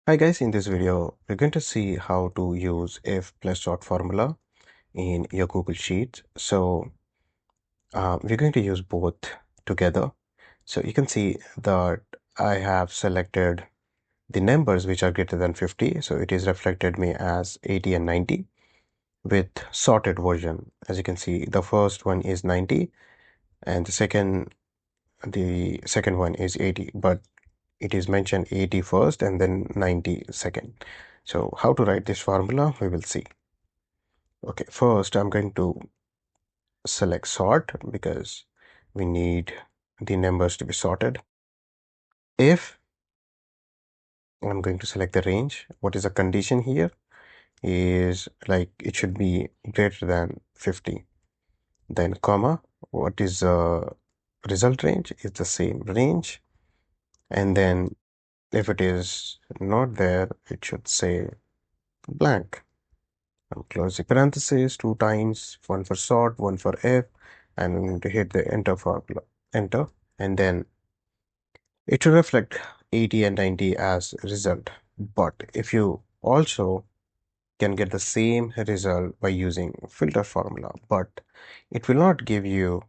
Hi guys, in this video, we're going to see how to use if plus sort formula in your Google Sheets. We're going to use both together. So you can see that I have selected the numbers which are greater than 50. So it is reflected me as 80 and 90 with sorted version. As you can see, the first one is 90 and the second one is 80, but it is mentioned 80 first and then 90 second. So how to write this formula, we will see. Okay, first I'm going to select sort because we need the numbers to be sorted. If I'm going to select the range, what is the condition here is like it should be greater than 50. Then comma, what is the result range? It's the same range. And then if it is not there, it should say blank. I'll close the parentheses 2 times, one for sort, one for if, and I'm going to hit the enter formula, enter, and then it should reflect 80 and 90 as result. But if you also can get the same result by using filter formula, but it will not give you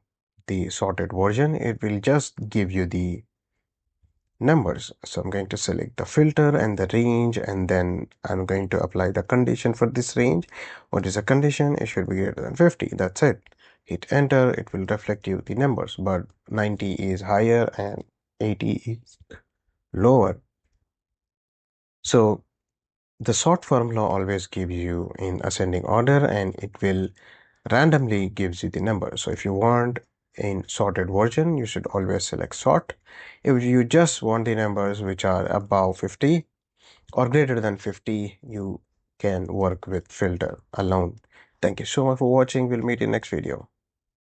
the sorted version, it will just give you the numbers. So I'm going to select the filter and the range, and then I'm going to apply the condition for this range. What is the condition? It should be greater than 50. That's it. Hit enter. It will reflect you the numbers, but 90 is higher and 80 is lower. So the sort formula always gives you in ascending order, and it will randomly gives you the number. So if you want in sorted version, you should always select sort. If you just want the numbers which are above 50 or greater than 50, you can work with filter alone. Thank you so much for watching. We'll meet in next video.